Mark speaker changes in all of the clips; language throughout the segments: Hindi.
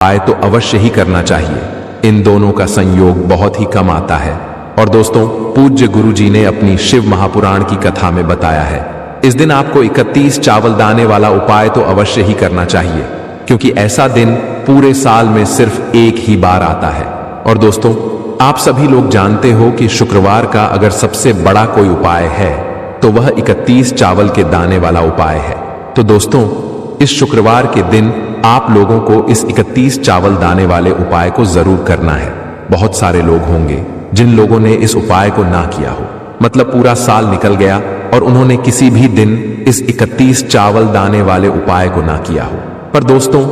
Speaker 1: आए तो अवश्य ही करना चाहिए। इन दोनों का संयोग बहुत ही कम आता है। और दोस्तों, पूज्य गुरु जी ने अपनी शिव महापुराण की कथा में बताया है, इस दिन आपको 31 चावल दाने वाला उपाय तो अवश्य ही करना चाहिए, क्योंकि ऐसा दिन पूरे साल में सिर्फ एक ही बार आता है। और दोस्तों, आप सभी लोग जानते हो कि शुक्रवार का अगर सबसे बड़ा कोई उपाय है तो वह 31 चावल के दाने वाला उपाय है। तो दोस्तों, इस शुक्रवार के दिन आप लोगों को इस 31 चावल दाने वाले उपाय को जरूर करना है। बहुत सारे लोग होंगे जिन लोगों ने इस उपाय को ना किया हो, मतलब पूरा साल निकल गया और उन्होंने किसी भी दिन इस 31 चावल दाने वाले उपाय को ना किया हो। पर दोस्तों,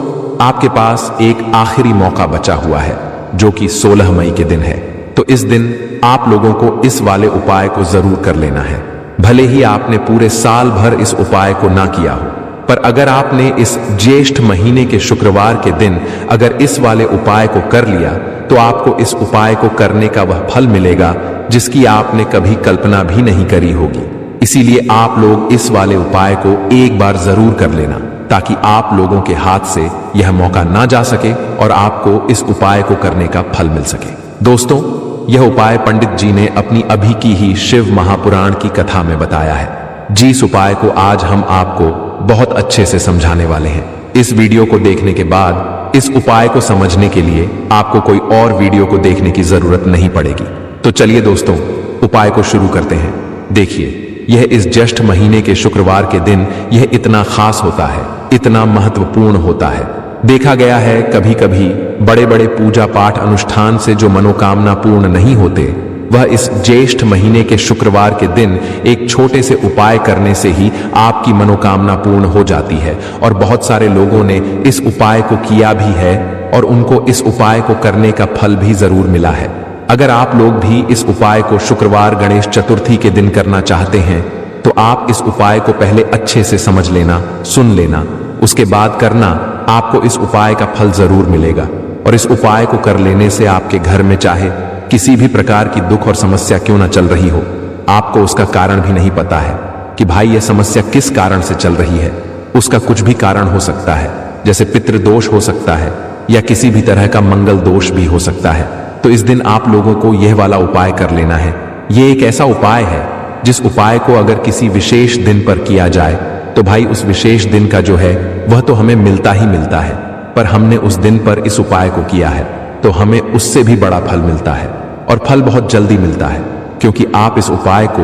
Speaker 1: आपके पास एक आखिरी मौका बचा हुआ है, जो कि 16 मई के दिन है। तो इस दिन आप लोगों को इस वाले उपाय को जरूर कर लेना है। भले ही आपने पूरे साल भर इस उपाय को ना किया हो, पर अगर आपने इस ज्येष्ठ महीने के शुक्रवार के दिन अगर इस वाले उपाय को कर लिया तो आपको इस उपाय को करने का वह फल मिलेगा जिसकी आपने कभी कल्पना भी नहीं करी होगी। इसीलिए आप लोग इस वाले उपाय को एक बार जरूर कर लेना, ताकि आप लोगों के हाथ से यह मौका ना जा सके और आपको इस उपाय को करने का फल मिल सके। दोस्तों, यह उपाय पंडित जी ने अपनी अभी की ही शिव महापुराण की कथा में बताया है। जिस उपाय को आज हम आपको बहुत अच्छे से समझाने वाले हैं। इस वीडियो को देखने के बाद इस उपाय को समझने के लिए आपको कोई और वीडियो को देखने की जरूरत नहीं पड़ेगी। तो चलिए दोस्तों, उपाय को शुरू करते हैं। देखिए, यह इस ज्येष्ठ महीने के शुक्रवार के दिन यह इतना खास होता है, इतना महत्वपूर्ण होता है। देखा गया है कभी कभी बड़े बड़े पूजा पाठ अनुष्ठान से जो मनोकामना पूर्ण नहीं होते, वह इस ज्येष्ठ महीने के शुक्रवार के दिन एक छोटे से उपाय करने से ही आपकी मनोकामना पूर्ण हो जाती है। और बहुत सारे लोगों ने इस उपाय को किया भी है और उनको इस उपाय को करने का फल भी जरूर मिला है। अगर आप लोग भी इस उपाय को शुक्रवार गणेश चतुर्थी के दिन करना चाहते हैं तो आप इस उपाय को पहले अच्छे से समझ लेना, सुन लेना, उसके बाद करना। आपको इस उपाय का फल जरूर मिलेगा। और इस उपाय को कर लेने से आपके घर में चाहे किसी भी प्रकार की दुख और समस्या क्यों ना चल रही हो, आपको उसका कारण भी नहीं पता है कि भाई यह समस्या किस कारण से चल रही है। उसका कुछ भी कारण हो सकता है, जैसे पितृदोष हो सकता है या किसी भी तरह का मंगल दोष भी हो सकता है। तो इस दिन आप लोगों को यह वाला उपाय कर लेना है। यह एक ऐसा उपाय है जिस उपाय को अगर किसी विशेष दिन पर किया जाए तो भाई उस विशेष दिन का जो है वह तो हमें मिलता ही मिलता है, पर हमने उस दिन पर इस उपाय को किया है तो हमें उससे भी बड़ा फल मिलता है। और फल बहुत जल्दी मिलता है, क्योंकि आप इस उपाय को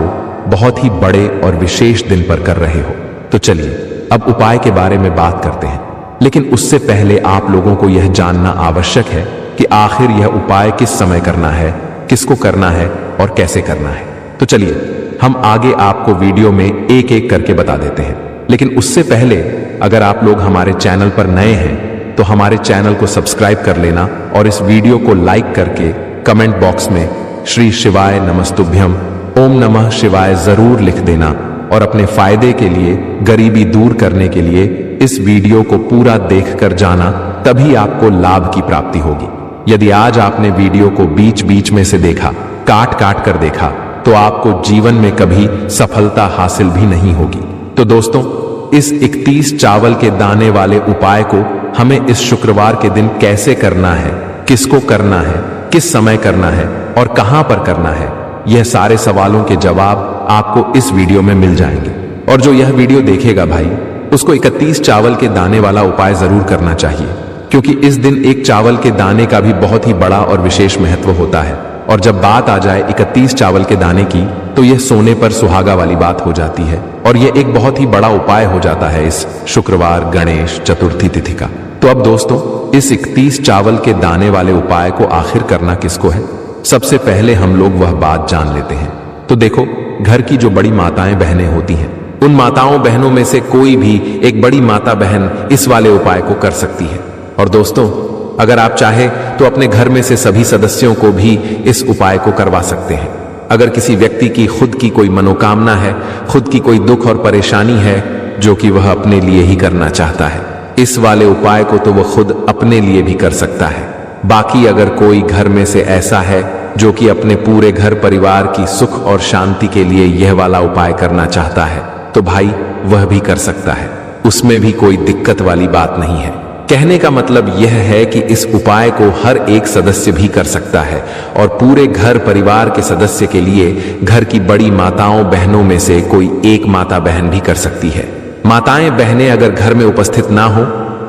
Speaker 1: बहुत ही बड़े और विशेष दिन पर कर रहे हो। तो चलिए अब उपाय के बारे में बात करते हैं, लेकिन उससे पहले आप लोगों को यह जानना आवश्यक है कि आखिर यह उपाय किस समय करना है, किसको करना है और कैसे करना है। तो चलिए हम आगे आपको वीडियो में एक एक करके बता देते हैं। लेकिन उससे पहले अगर आप लोग हमारे चैनल पर नए हैं तो हमारे चैनल को सब्सक्राइब कर लेना और इस वीडियो को लाइक करके कमेंट बॉक्स में श्री शिवाय नमस्तुभ्यम ओम नमः शिवाय जरूर लिख देना। और अपने फायदे के लिए, गरीबी दूर करने के लिए इस वीडियो को पूरा देख कर जाना, तभी आपको लाभ की प्राप्ति होगी। यदि आज आपने वीडियो को बीच बीच में से देखा, काट काट कर देखा, तो आपको जीवन में कभी सफलता हासिल भी नहीं होगी। तो दोस्तों, इस 31 चावल के दाने वाले उपाय को हमें इस शुक्रवार के दिन कैसे करना है, किसको करना है, किस समय करना है और कहां पर करना है, यह सारे सवालों के जवाब आपको इस वीडियो में मिल जाएंगे। और जो यह वीडियो देखेगा भाई, उसको 31 चावल के दाने वाला उपाय जरूर करना चाहिए, क्योंकि इस दिन एक चावल के दाने का भी बहुत ही बड़ा और विशेष महत्व होता है। और जब बात आ जाए 31 चावल के दाने की, तो यह सोने पर सुहागा वाली बात हो जाती है और यह एक बहुत ही बड़ा उपाय हो जाता है इस शुक्रवार गणेश चतुर्थी तिथि का। तो अब दोस्तों, इस 31 चावल के दाने वाले उपाय को आखिर करना किसको है, सबसे पहले हम लोग वह बात जान लेते हैं। तो देखो, घर की जो बड़ी माताएं बहनें होती हैं, उन माताओं बहनों में से कोई भी एक बड़ी माता बहन इस वाले उपाय को कर सकती है। और दोस्तों, अगर आप चाहे तो अपने घर में से सभी सदस्यों को भी इस उपाय को करवा सकते हैं। अगर किसी व्यक्ति की खुद की कोई मनोकामना है, खुद की कोई दुख और परेशानी है जो कि वह अपने लिए ही करना चाहता है, इस वाले उपाय को तो वह खुद अपने लिए भी कर सकता है। बाकी अगर कोई घर में से ऐसा है जो कि अपने पूरे घर परिवार की सुख और शांति के लिए यह वाला उपाय करना चाहता है, तो भाई वह भी कर सकता है, उसमें भी कोई दिक्कत वाली बात नहीं है। कहने का मतलब यह है कि इस उपाय को हर एक सदस्य भी कर सकता है और पूरे घर परिवार के सदस्य के लिए घर की बड़ी माताओं बहनों में से कोई एक माता बहन भी कर सकती है। माताएं बहनें अगर घर में उपस्थित ना हो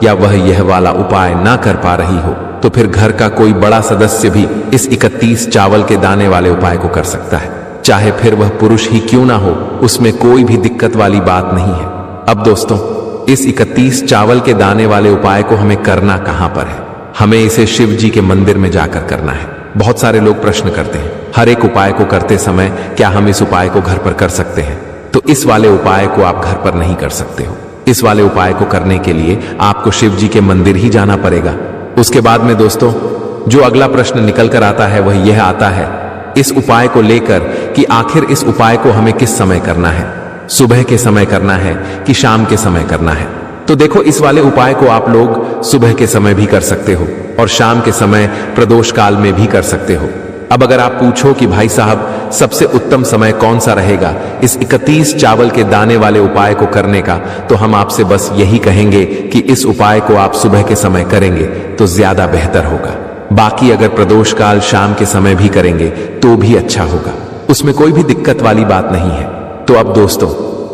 Speaker 1: या वह यह वाला उपाय ना कर पा रही हो तो फिर घर का कोई बड़ा सदस्य भी इस 31 चावल के दाने वाले उपाय को कर सकता है, चाहे फिर वह पुरुष ही क्यों ना हो, उसमें कोई भी दिक्कत वाली बात नहीं है। अब दोस्तों, इस 31 चावल के दाने वाले उपाय को हमें करना कहां पर है? हमें इसे शिव जी के मंदिर में जाकर करना है। बहुत सारे लोग प्रश्न करते हैं, हर एक उपाय को करते समय क्या हम इस उपाय को घर पर कर सकते हैं? तो इस वाले उपाय को आप घर पर नहीं कर सकते हो। इस वाले उपाय को करने के लिए आपको शिव जी के मंदिर ही जाना पड़ेगा। उसके बाद में दोस्तों, जो अगला प्रश्न निकल कर आता है वह यह आता है इस उपाय को लेकर कि आखिर इस उपाय को हमें किस समय करना है? सुबह के समय करना है कि शाम के समय करना है? तो देखो, इस वाले उपाय को आप लोग सुबह के समय भी कर सकते हो और शाम के समय प्रदोष काल में भी कर सकते हो। अब अगर आप पूछो कि भाई साहब सबसे उत्तम समय कौन सा रहेगा इस 31 चावल के दाने वाले उपाय को करने का, तो हम आपसे बस यही कहेंगे कि इस उपाय को आप सुबह के समय करेंगे तो ज्यादा बेहतर होगा। बाकी अगर प्रदोष काल शाम के समय भी करेंगे तो भी अच्छा होगा, उसमें कोई भी दिक्कत वाली बात नहीं है। तो अब दोस्तों,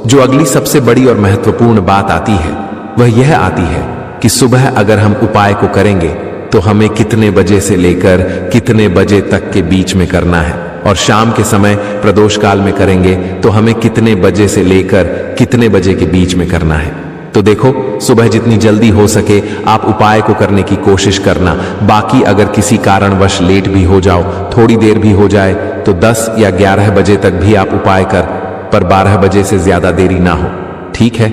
Speaker 1: जो अगली सबसे बड़ी और महत्वपूर्ण बात आती है वह यह आती है कि सुबह अगर हम उपाय को करेंगे तो हमें कितने बजे से लेकर कितने बजे तक के बीच में करना है, और शाम के समय प्रदोष काल में करेंगे तो हमें कितने बजे से लेकर कितने बजे के बीच में करना है। तो देखो, सुबह जितनी जल्दी हो सके आप उपाय को करने की कोशिश करना। बाकी अगर किसी कारणवश लेट भी हो जाओ, थोड़ी देर भी हो जाए, तो 10 या 11 बजे तक भी आप उपाय कर, पर 12 बजे से ज्यादा देरी ना हो। ठीक है,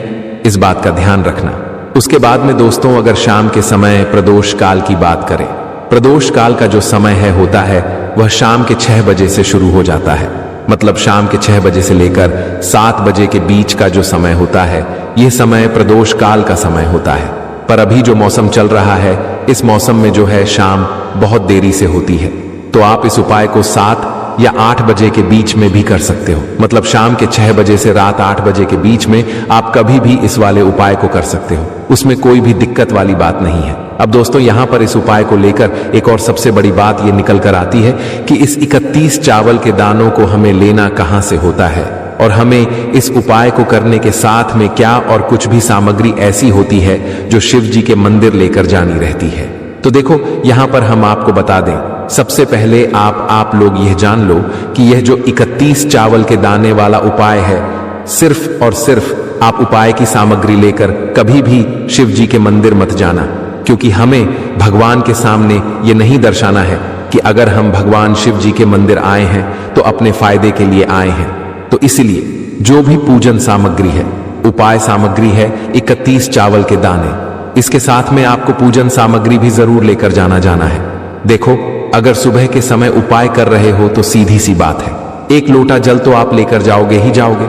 Speaker 1: इस बात का ध्यान रखना। उसके बाद में दोस्तों, अगर शाम के समय प्रदोष काल की बात करें, प्रदोष काल का जो समय होता है वह शाम के 6 बजे से शुरू हो जाता है। मतलब शाम के 6 बजे से लेकर 7 बजे के बीच का जो समय होता है यह समय प्रदोष काल का समय होता है। पर अभी जो मौसम चल रहा है, इस मौसम में जो है शाम बहुत देरी से होती है, तो आप इस उपाय को 7 या 8 बजे के बीच में भी कर सकते हो। मतलब शाम के 6 बजे से रात 8 बजे के बीच में आप कभी भी इस वाले उपाय को कर सकते हो, उसमें कोई भी दिक्कत वाली बात नहीं है। अब दोस्तों, यहां पर इस उपाय को लेकर एक और सबसे बड़ी बात यह निकल कर आती है कि इस 31 चावल के दानों को हमें लेना कहां से होता है, और हमें इस उपाय को करने के साथ में क्या और कुछ भी सामग्री ऐसी होती है जो शिव जी के मंदिर लेकर जानी रहती है। तो देखो, यहां पर हम आपको बता दें, सबसे पहले आप लोग यह जान लो कि यह जो 31 चावल के दाने वाला उपाय है, सिर्फ और सिर्फ आप उपाय की सामग्री लेकर कभी भी शिव जी के मंदिर मत जाना, क्योंकि हमें भगवान के सामने ये नहीं दर्शाना है कि अगर हम भगवान शिव जी के मंदिर आए हैं तो अपने फायदे के लिए आए हैं। तो इसलिए जो भी पूजन सामग्री है, उपाय सामग्री है 31 चावल के दाने, इसके साथ में आपको पूजन सामग्री भी जरूर लेकर जाना है। देखो, अगर सुबह के समय उपाय कर रहे हो तो सीधी सी बात है, 1 लोटा जल तो आप लेकर जाओगे ही जाओगे।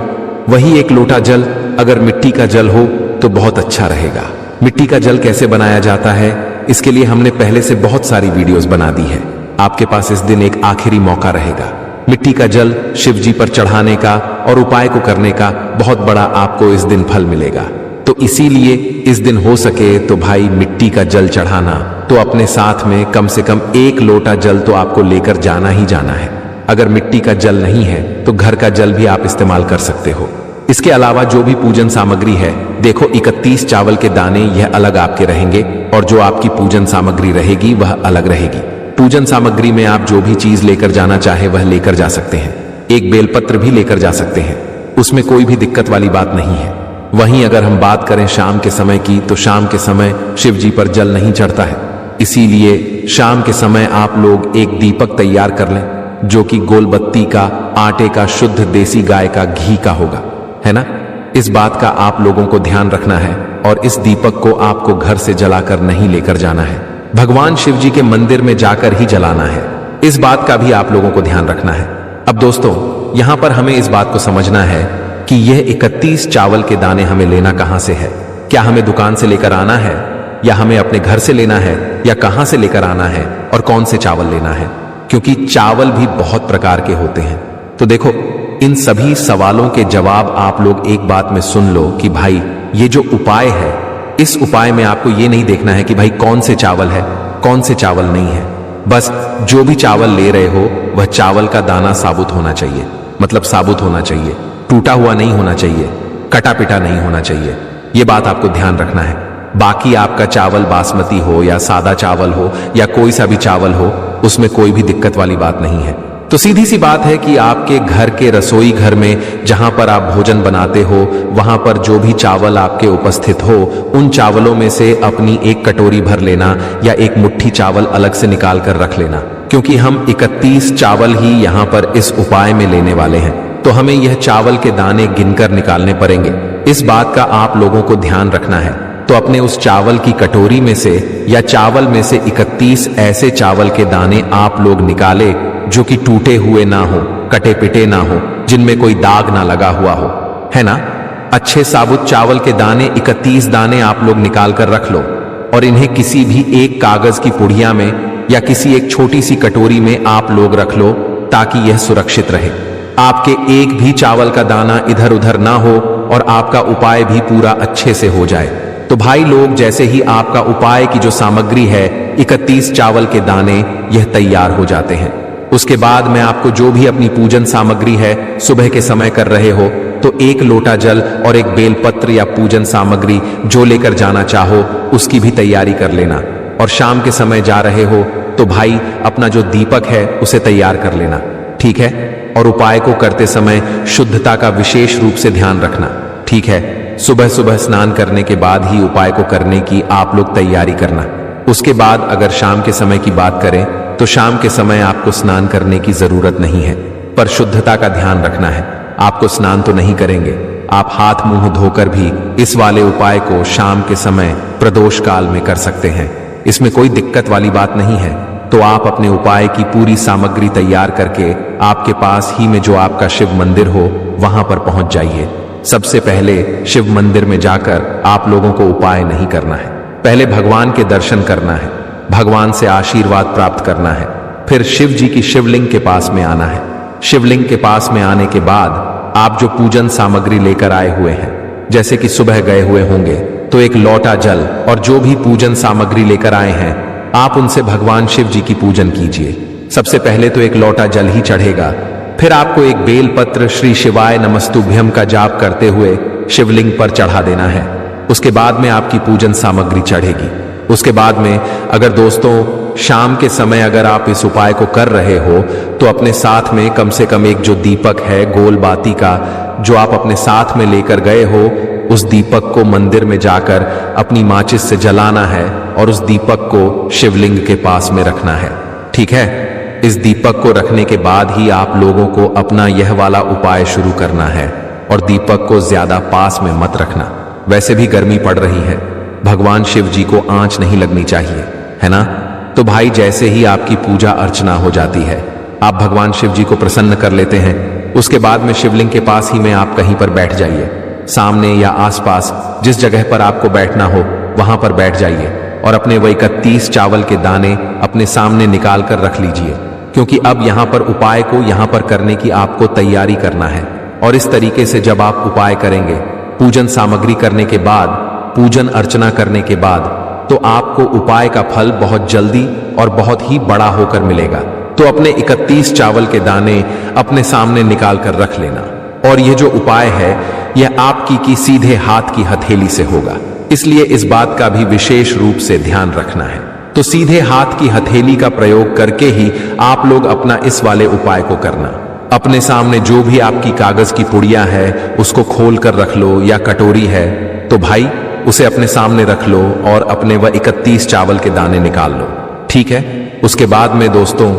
Speaker 1: वही 1 लोटा जल अगर मिट्टी का जल हो तो बहुत अच्छा रहेगा। मिट्टी का जल कैसे बनाया जाता है, इसके लिए हमने पहले से बहुत सारी वीडियोस बना दी है। आपके पास इस दिन एक आखिरी मौका रहेगा मिट्टी का जल शिव जी पर चढ़ाने का और उपाय को करने का। बहुत बड़ा आपको इस दिन फल मिलेगा। तो इसीलिए इस दिन हो सके तो भाई मिट्टी का जल चढ़ाना, तो अपने साथ में कम से कम 1 लोटा जल तो आपको लेकर जाना ही जाना है। अगर मिट्टी का जल नहीं है तो घर का जल भी आप इस्तेमाल कर सकते हो। इसके अलावा जो भी पूजन सामग्री है, देखो 31 चावल के दाने यह अलग आपके रहेंगे और जो आपकी पूजन सामग्री रहेगी वह अलग रहेगी। पूजन सामग्री में आप जो भी चीज लेकर जाना चाहे वह लेकर जा सकते हैं। एक बेलपत्र भी लेकर जा सकते हैं, उसमें कोई भी दिक्कत वाली बात नहीं है। वहीं अगर हम बात करें शाम के समय की, तो शाम के समय शिव जी पर जल नहीं चढ़ता है, इसीलिए शाम के समय आप लोग एक दीपक तैयार कर लें जो कि गोलबत्ती का, आटे का, शुद्ध देसी गाय का घी का होगा, है ना। इस बात का आप लोगों को ध्यान रखना है और इस दीपक को आपको घर से जलाकर नहीं लेकर जाना है, भगवान शिव जी के मंदिर में जाकर ही जलाना है। इस बात का भी आप लोगों को ध्यान रखना है। अब दोस्तों, यहां पर हमें इस बात को समझना है कि यह 31 चावल के दाने हमें लेना कहां से है। क्या हमें दुकान से लेकर आना है, या हमें अपने घर से लेना है, या कहां से लेकर आना है और कौन से चावल लेना है, क्योंकि चावल भी बहुत प्रकार के होते हैं। तो देखो, इन सभी सवालों के जवाब आप लोग एक बात में सुन लो कि भाई ये जो उपाय है इस उपाय में आपको ये नहीं देखना है कि भाई कौन से चावल है कौन से चावल नहीं है। बस जो भी चावल ले रहे हो वह चावल का दाना साबुत होना चाहिए, मतलब साबुत होना चाहिए, टूटा हुआ नहीं होना चाहिए, कटा पिटा नहीं होना चाहिए। यह बात आपको ध्यान रखना है। बाकी आपका चावल बासमती हो या सादा चावल हो या कोई सा भी चावल हो, उसमें कोई भी दिक्कत वाली बात नहीं है। तो सीधी सी बात है कि आपके घर के रसोई घर में जहां पर आप भोजन बनाते हो वहां पर जो भी चावल आपके उपस्थित हो, उन चावलों में से अपनी एक कटोरी भर लेना या एक मुट्ठी चावल अलग से निकाल कर रख लेना, क्योंकि हम 31 चावल ही यहां पर इस उपाय में लेने वाले हैं। तो हमें यह चावल के दाने गिनकर निकालने पड़ेंगे। इस बात का आप लोगों को ध्यान रखना है। तो अपने उस चावल की कटोरी में से या चावल में से 31 ऐसे चावल के दाने आप लोग निकाले जो कि टूटे हुए ना हो, कटे पिटे ना हो, जिनमें कोई दाग ना लगा हुआ हो, है ना। अच्छे साबुत चावल के दाने 31 दाने आप लोग निकाल कर रख लो और इन्हें किसी भी एक कागज की पुड़िया में या किसी एक छोटी सी कटोरी में आप लोग रख लो ताकि यह सुरक्षित रहे। आपके एक भी चावल का दाना इधर उधर ना हो और आपका उपाय भी पूरा अच्छे से हो जाए। तो भाई लोग, जैसे ही आपका उपाय की जो सामग्री है 31 चावल के दाने यह तैयार हो जाते हैं, उसके बाद मैं आपको जो भी अपनी पूजन सामग्री है सुबह के समय कर रहे हो तो एक लोटा जल और एक बेलपत्र या पूजन सामग्री जो लेकर जाना चाहो उसकी भी तैयारी कर लेना। और शाम के समय जा रहे हो तो भाई अपना जो दीपक है उसे तैयार कर लेना, ठीक है। और उपाय को करते समय शुद्धता का विशेष रूप से ध्यान रखना, ठीक है। सुबह सुबह स्नान करने के बाद ही उपाय को करने की आप लोग तैयारी करना। उसके बाद अगर शाम के समय की बात करें तो शाम के समय आपको स्नान करने की जरूरत नहीं है, पर शुद्धता का ध्यान रखना है। आपको स्नान तो नहीं करेंगे, आप हाथ मुंह धोकर भी इस वाले उपाय को शाम के समय प्रदोष काल में कर सकते हैं। इसमें कोई दिक्कत वाली बात नहीं है। तो आप अपने उपाय की पूरी सामग्री तैयार करके आपके पास ही में जो आपका शिव मंदिर हो वहां पर पहुंच जाइए। सबसे पहले शिव मंदिर में जाकर आप लोगों को उपाय नहीं करना है, पहले भगवान के दर्शन करना है, भगवान से आशीर्वाद प्राप्त करना है। फिर शिव जी की शिवलिंग के पास में आना है। शिवलिंग के पास में आने के बाद आप जो पूजन सामग्री लेकर आए हुए हैं, जैसे कि सुबह गए हुए होंगे तो एक लोटा जल और जो भी पूजन सामग्री लेकर आए हैं आप उनसे भगवान शिव जी की पूजन कीजिए। सबसे पहले तो एक लोटा जल ही चढ़ेगा, फिर आपको एक बेलपत्र श्री शिवाय नमस्तुभ्यम का जाप करते हुए शिवलिंग पर चढ़ा देना है। उसके बाद में आपकी पूजन सामग्री चढ़ेगी। उसके बाद में अगर दोस्तों शाम के समय अगर आप इस उपाय को कर रहे हो तो अपने साथ में कम से कम एक जो दीपक है गोल बाती का जो आप अपने साथ में लेकर गए हो, उस दीपक को मंदिर में जाकर अपनी माचिस से जलाना है और उस दीपक को शिवलिंग के पास में रखना है, ठीक है। इस दीपक को रखने के बाद ही आप लोगों को अपना यह वाला उपाय शुरू करना है और दीपक को ज्यादा पास में मत रखना। वैसे भी गर्मी पड़ रही है, भगवान शिव जी को आंच नहीं लगनी चाहिए, है ना। तो भाई जैसे ही आपकी पूजा अर्चना हो जाती है, आप भगवान शिव जी को प्रसन्न कर लेते हैं, उसके बाद में शिवलिंग के पास ही में आप कहीं पर बैठ जाइए। सामने या आसपास जिस जगह पर आपको बैठना हो वहां पर बैठ जाइए और अपने वह 31 चावल के दाने अपने सामने निकाल कर रख लीजिए, क्योंकि अब यहां पर उपाय को यहां पर करने की आपको तैयारी करना है। और इस तरीके से जब आप उपाय करेंगे, पूजन सामग्री करने के बाद, पूजन अर्चना करने के बाद, तो आपको उपाय का फल बहुत जल्दी और बहुत ही बड़ा होकर मिलेगा। तो अपने 31 चावल के दाने अपने सामने निकाल कर रख लेना। और यह जो उपाय है यह आपकी की सीधे हाथ की हथेली से होगा, इसलिए इस बात का भी विशेष रूप से ध्यान रखना है। तो सीधे हाथ की हथेली का प्रयोग करके ही आप लोग अपना इस वाले उपाय को करना। अपने सामने जो भी आपकी कागज की पुड़िया है उसको खोल कर रख लो, या कटोरी है तो भाई उसे अपने सामने रख लो और अपने वह 31 चावल के दाने निकाल लो, ठीक है। उसके बाद में दोस्तों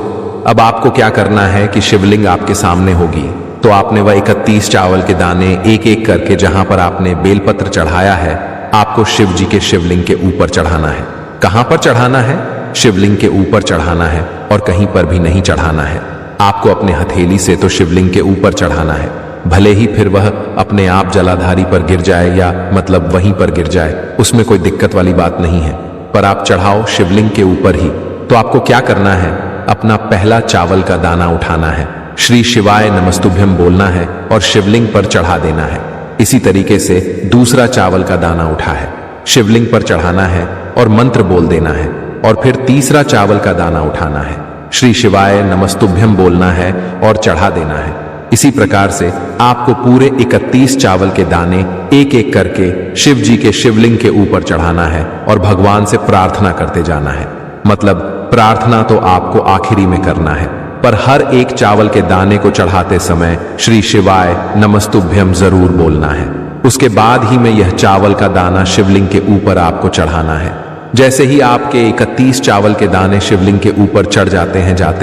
Speaker 1: अब आपको क्या करना है कि शिवलिंग आपके सामने होगी, तो आपने वह 31 चावल के दाने एक एक करके जहां पर आपने बेलपत्र चढ़ाया है आपको शिव जी के शिवलिंग के ऊपर चढ़ाना है। कहां पर चढ़ाना है? शिवलिंग के ऊपर चढ़ाना है और कहीं पर भी नहीं चढ़ाना है। आपको अपने हथेली से तो शिवलिंग के ऊपर चढ़ाना है, भले ही फिर वह अपने आप जलाधारी पर गिर जाए या मतलब वहीं पर गिर जाए, उसमें कोई दिक्कत वाली बात नहीं है, पर आप चढ़ाओ शिवलिंग के ऊपर ही। तो आपको क्या करना है, अपना पहला चावल का दाना उठाना है, श्री शिवाय नमस्तुभ्यम बोलना है और शिवलिंग पर चढ़ा देना है। इसी तरीके से दूसरा चावल का दाना उठा है, शिवलिंग पर चढ़ाना है और मंत्र बोल देना है, और फिर तीसरा चावल का दाना उठाना है, श्री शिवाय नमस्तुभ्यम बोलना है और चढ़ा देना है। इसी प्रकार से आपको पूरे 31 चावल के दाने एक एक करके शिव जी के शिवलिंग के ऊपर चढ़ाना है और भगवान से प्रार्थना करते जाना है। मतलब प्रार्थना तो आपको आखिरी में करना है, पर हर एक चावल के दाने को चढ़ाते समय श्री शिवाय नमस्तुभ्यम जरूर बोलना है। उसके बाद ही में यह चावल का दाना शिवलिंग के ऊपर आपको चढ़ाना है। जैसे ही आपके 31 चावल के दाने शिवलिंग के ऊपर चढ़ जाते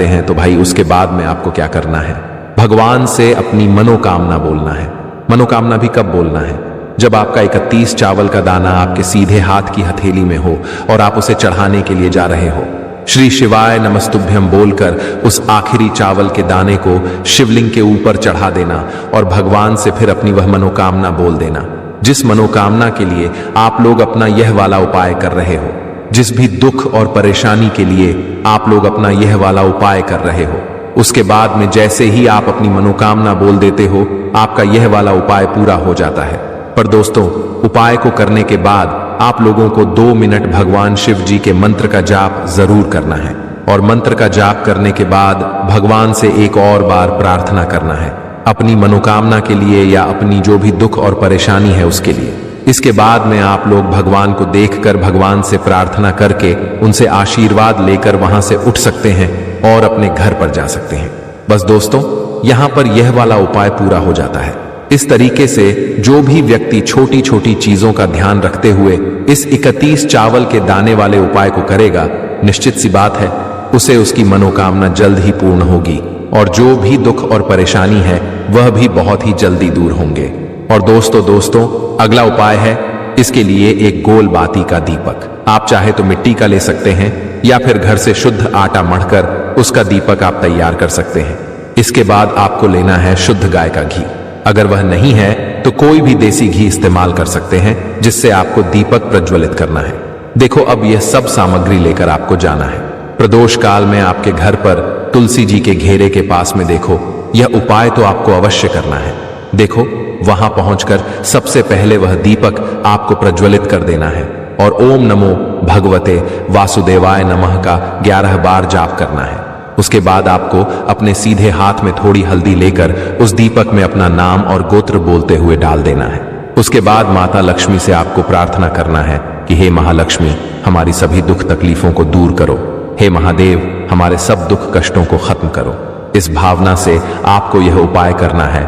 Speaker 1: हैं तो भाई उसके बाद में आपको क्या करना है, भगवान से अपनी मनोकामना बोलना है। मनोकामना भी कब बोलना है, जब आपका 31 चावल का दाना आपके सीधे हाथ की हथेली में हो और आप उसे चढ़ाने के लिए जा रहे हो। श्री शिवाय नमस्तुभ्यम बोलकर उस आखिरी चावल के दाने को शिवलिंग के ऊपर चढ़ा देना और भगवान से फिर अपनी वह मनोकामना बोल देना, जिस मनोकामना के लिए आप लोग अपना यह वाला उपाय कर रहे हो। जिस भी दुख और परेशानी के लिए आप लोग अपना यह वाला उपाय कर रहे हो, उसके बाद में जैसे ही आप अपनी मनोकामना बोल देते हो, आपका यह वाला उपाय पूरा हो जाता है। पर दोस्तों, उपाय को करने के बाद आप लोगों को 2 मिनट भगवान शिव जी के मंत्र का जाप जरूर करना है, और मंत्र का जाप करने के बाद भगवान से एक और बार प्रार्थना करना है अपनी मनोकामना के लिए या अपनी जो भी दुख और परेशानी है उसके लिए। इसके बाद में आप लोग भगवान को देखकर भगवान से प्रार्थना करके उनसे आशीर्वाद लेकर वहां से उठ सकते हैं और अपने घर पर जा सकते हैं। बस दोस्तों, यहां पर यह वाला उपाय पूरा हो जाता है। इस तरीके से जो भी व्यक्ति छोटी छोटी चीजों का ध्यान रखते हुए इस 31 चावल के दाने वाले उपाय को करेगा, निश्चित सी बात है उसे उसकी मनोकामना जल्द ही पूर्ण होगी और जो भी दुख और परेशानी है वह भी बहुत ही जल्दी दूर होंगे। और दोस्तों अगला उपाय है, इसके लिए एक गोल बाती का दीपक। आप चाहे तो मिट्टी का ले सकते हैं या फिर घर से शुद्ध आटा मढ़कर उसका दीपक आप तैयार कर सकते हैं। इसके बाद आपको लेना है शुद्ध गाय का घी। अगर वह नहीं है तो कोई भी देसी घी इस्तेमाल कर सकते हैं, जिससे आपको दीपक प्रज्वलित करना है। देखो, अब यह सब सामग्री लेकर आपको जाना है। प्रदोष काल में आपके घर पर तुलसी जी के घेरे के पास में देखो, यह उपाय तो आपको अवश्य करना है। देखो, वहां पहुंचकर सबसे पहले वह दीपक आपको प्रज्वलित कर देना है और ओम नमो भगवते वासुदेवाय नमः का 11 बार जाप करना है। उसके बाद आपको अपने सीधे हाथ में थोड़ी हल्दी लेकर उस दीपक में अपना नाम और गोत्र बोलते हुए डाल देना है। उसके बाद माता लक्ष्मी से आपको प्रार्थना करना है कि हे महालक्ष्मी, हमारी सभी दुख तकलीफों को दूर करो। हे महादेव, हमारे सब दुख कष्टों को खत्म करो। इस भावना से आपको यह उपाय करना है